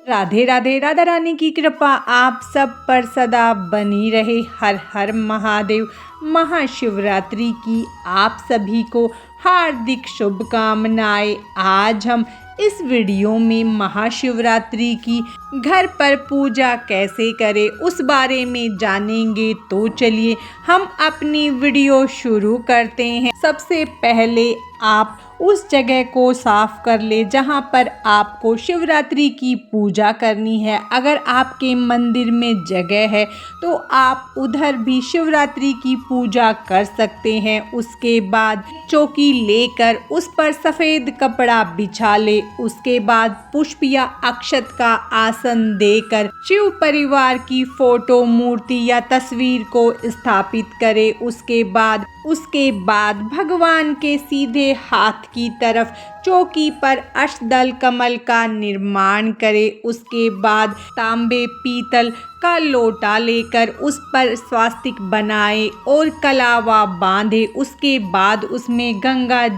राधे राधे। राधा रानी की कृपा आप सब पर सदा बनी रहे। हर हर महादेव। महाशिवरात्रि की आप सभी को हार्दिक शुभकामनाएं। आज हम इस वीडियो में महाशिवरात्रि की घर पर पूजा कैसे करें उस बारे में जानेंगे। तो चलिए हम अपनी वीडियो शुरू करते हैं। सबसे पहले आप उस जगह को साफ कर ले जहां पर आपको शिवरात्रि की पूजा करनी है। अगर आपके मंदिर में जगह है तो आप उधर भी शिवरात्रि की पूजा कर सकते हैं। उसके बाद चौकी लेकर उस पर सफ़ेद कपड़ा बिछा ले। उसके बाद पुष्प या अक्षत का आसन देकर शिव परिवार की फोटो, मूर्ति या तस्वीर को स्थापित करे। उसके बाद भगवान के सीधे हाथ की तरफ चौकी पर अष्टदल कमल का निर्माण करे। उसके बाद तांबे पीतल का लोटा लेकर उस पर स्वास्तिक बनाए और कलावा बांधे। उसके बाद उसमें गंगा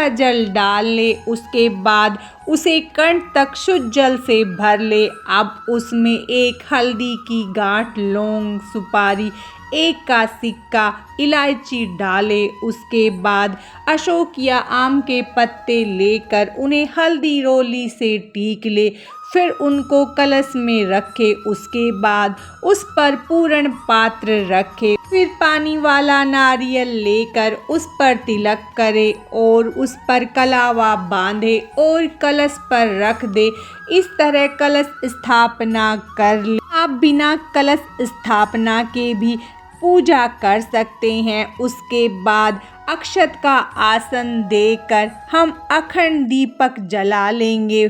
जल डाल ले। उसके बाद उसे कंठ तक शुद्ध जल से भर ले। अब उसमें एक हल्दी की गांठ, लौंग, सुपारी, एक का सिक्का, इलायची डाले। उसके बाद अशोक या आम के पत्ते लेकर उन्हें हल्दी रोली से टीक ले। फिर उनको कलश में रखे। उसके बाद उस पर पूर्ण पात्र रखे। फिर पानी वाला नारियल लेकर उस पर तिलक करे और उस पर कलावा बांधे और कलश पर रख दे। इस तरह कलश स्थापना कर ले। आप बिना कलश स्थापना के भी पूजा कर सकते हैं। उसके बाद अक्षत का आसन देकर हम अखंड दीपक जला लेंगे।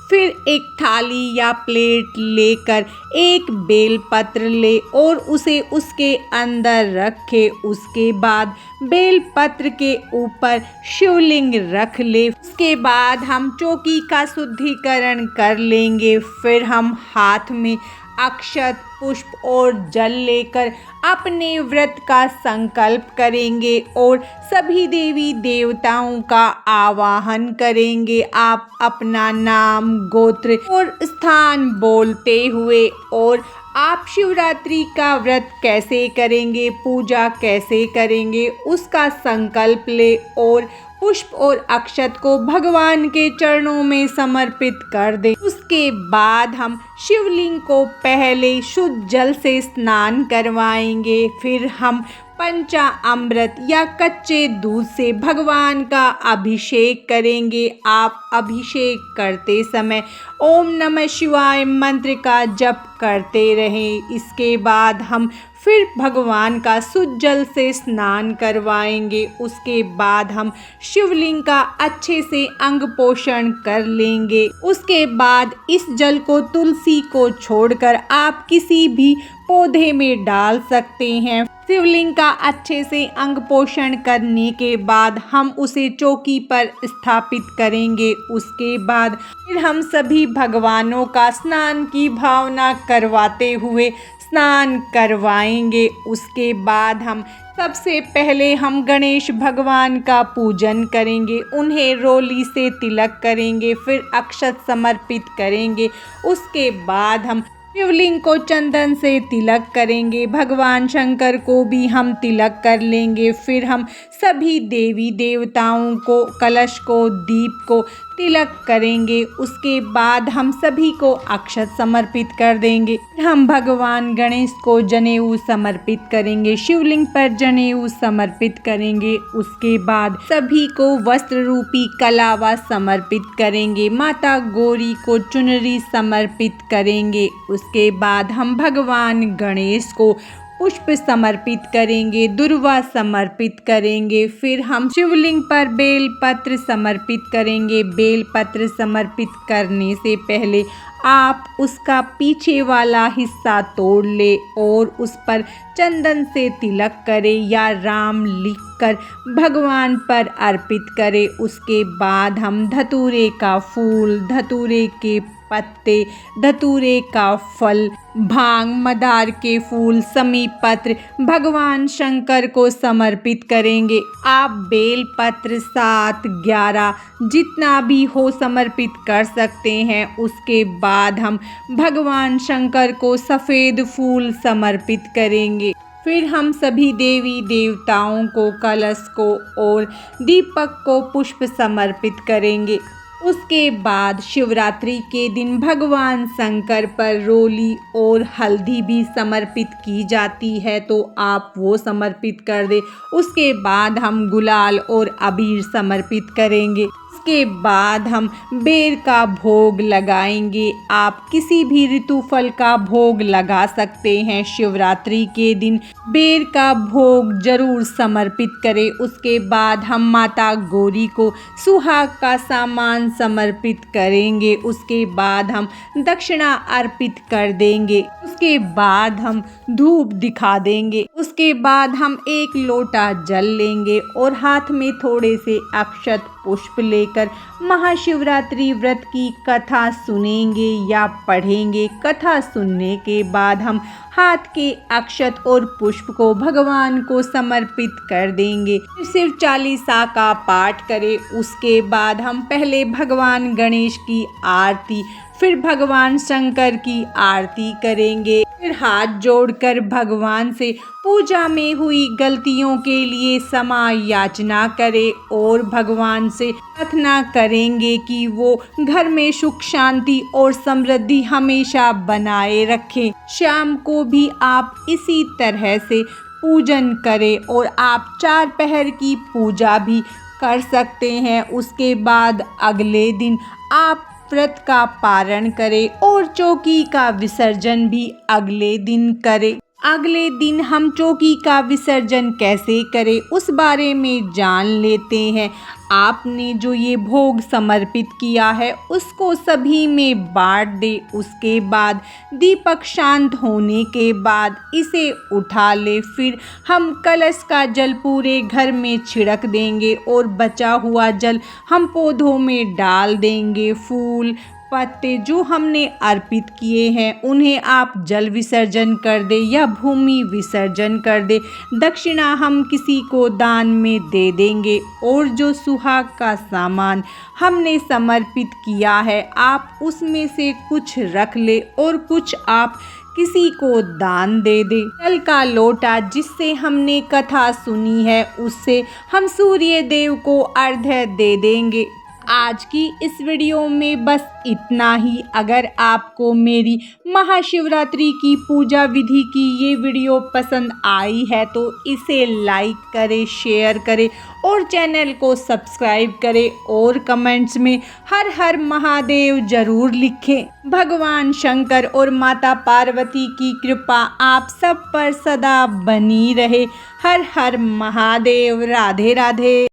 फिर एक थाली या प्लेट लेकर एक बेलपत्र ले और उसे उसके अंदर रखे। उसके बाद बेलपत्र के ऊपर शिवलिंग रख ले। उसके बाद हम चौकी का शुद्धिकरण कर लेंगे। फिर हम हाथ में अक्षत, पुष्प और जल लेकर अपने व्रत का संकल्प करेंगे और सभी देवी देवताओं का आवाहन करेंगे। आप अपना नाम, गोत्र और स्थान बोलते हुए और आप शिवरात्रि का व्रत कैसे करेंगे, पूजा कैसे करेंगे उसका संकल्प ले और पुष्प और अक्षत को भगवान के चरणों में समर्पित कर दें। उसके बाद हम शिवलिंग को पहले शुद्ध जल से स्नान करवाएंगे। फिर हम पंचामृत या कच्चे दूध से भगवान का अभिषेक करेंगे। आप अभिषेक करते समय ओम नमः शिवाय मंत्र का जप करते रहें। इसके बाद हम फिर भगवान का शुद्ध जल से स्नान करवाएंगे। उसके बाद हम शिवलिंग का अच्छे से अंग पोषण कर लेंगे। उसके बाद इस जल को तुलसी को छोड़कर आप किसी भी पौधे में डाल सकते हैं। शिवलिंग का अच्छे से अंग पोषण करने के बाद हम उसे चौकी पर स्थापित करेंगे। उसके बाद फिर हम सभी भगवानों का स्नान की भावना करवाते हुए स्नान करवाएंगे। उसके बाद हम सबसे पहले हम गणेश भगवान का पूजन करेंगे। उन्हें रोली से तिलक करेंगे। फिर अक्षत समर्पित करेंगे। उसके बाद हम शिवलिंग को चंदन से तिलक करेंगे। भगवान शंकर को भी हम तिलक कर लेंगे। फिर हम सभी देवी देवताओं को, कलश को, दीप को तिलक करेंगे। उसके बाद हम सभी को अक्षत समर्पित कर देंगे। हम भगवान गणेश को जनेऊ समर्पित करेंगे। शिवलिंग पर जनेऊ समर्पित करेंगे। उसके बाद सभी को वस्त्र रूपी कलावा समर्पित करेंगे। माता गौरी को चुनरी समर्पित करेंगे। उसके बाद हम भगवान गणेश को पुष्प समर्पित करेंगे, दुर्वा समर्पित करेंगे। फिर हम शिवलिंग पर बेलपत्र समर्पित करेंगे। बेलपत्र समर्पित करने से पहले आप उसका पीछे वाला हिस्सा तोड़ ले और उस पर चंदन से तिलक करें या राम लिखकर भगवान पर अर्पित करें। उसके बाद हम धतूरे का फूल, धतूरे के पत्ते, धतूरे का फल, भांग, मदार के फूल, समी पत्र भगवान शंकर को समर्पित करेंगे। आप बेल पत्र 7, 11 जितना भी हो समर्पित कर सकते हैं। उसके बाद हम भगवान शंकर को सफ़ेद फूल समर्पित करेंगे। फिर हम सभी देवी देवताओं को, कलश को और दीपक को पुष्प समर्पित करेंगे। उसके बाद शिवरात्रि के दिन भगवान शंकर पर रोली और हल्दी भी समर्पित की जाती है, तो आप वो समर्पित कर दें। उसके बाद हम गुलाल और अबीर समर्पित करेंगे। उसके बाद हम बेर का भोग लगाएंगे। आप किसी भी ऋतु फल का भोग लगा सकते हैं। शिवरात्रि के दिन बेर का भोग जरूर समर्पित करें। उसके बाद हम माता गौरी को सुहाग का सामान समर्पित करेंगे। उसके बाद हम दक्षिणा अर्पित कर देंगे। उसके बाद हम धूप दिखा देंगे। उसके बाद हम 1 लोटा जल लेंगे और हाथ में थोड़े से अक्षत पुष्प लेकर महाशिवरात्रि व्रत की कथा सुनेंगे या पढ़ेंगे। कथा सुनने के बाद हम हाथ के अक्षत और पुष्प को भगवान को समर्पित कर देंगे। शिव चालीसा का पाठ करें। उसके बाद हम पहले भगवान गणेश की आरती, फिर भगवान शंकर की आरती करेंगे। फिर हाथ जोड़कर भगवान से पूजा में हुई गलतियों के लिए क्षमा याचना करें और भगवान से प्रार्थना करेंगे कि वो घर में सुख, शांति और समृद्धि हमेशा बनाए रखें। शाम को भी आप इसी तरह से पूजन करें और आप 4 पहर की पूजा भी कर सकते हैं। उसके बाद अगले दिन आप व्रत का पारण करें और चौकी का विसर्जन भी अगले दिन करें। अगले दिन हम चौकी का विसर्जन कैसे करें उस बारे में जान लेते हैं। आपने जो ये भोग समर्पित किया है उसको सभी में बांट दे। उसके बाद दीपक शांत होने के बाद इसे उठा ले। फिर हम कलश का जल पूरे घर में छिड़क देंगे और बचा हुआ जल हम पौधों में डाल देंगे। फूल पत्ते जो हमने अर्पित किए हैं उन्हें आप जल विसर्जन कर दे या भूमि विसर्जन कर दे। दक्षिणा हम किसी को दान में दे देंगे और जो सुहाग का सामान हमने समर्पित किया है आप उसमें से कुछ रख ले और कुछ आप किसी को दान दे दे। जल का लोटा जिससे हमने कथा सुनी है उससे हम सूर्य देव को अर्घ्य दे देंगे। आज की इस वीडियो में बस इतना ही। अगर आपको मेरी महाशिवरात्रि की पूजा विधि की ये वीडियो पसंद आई है तो इसे लाइक करें, शेयर करें और चैनल को सब्सक्राइब करें और कमेंट्स में हर हर महादेव जरूर लिखें। भगवान शंकर और माता पार्वती की कृपा आप सब पर सदा बनी रहे। हर हर महादेव। राधे राधे।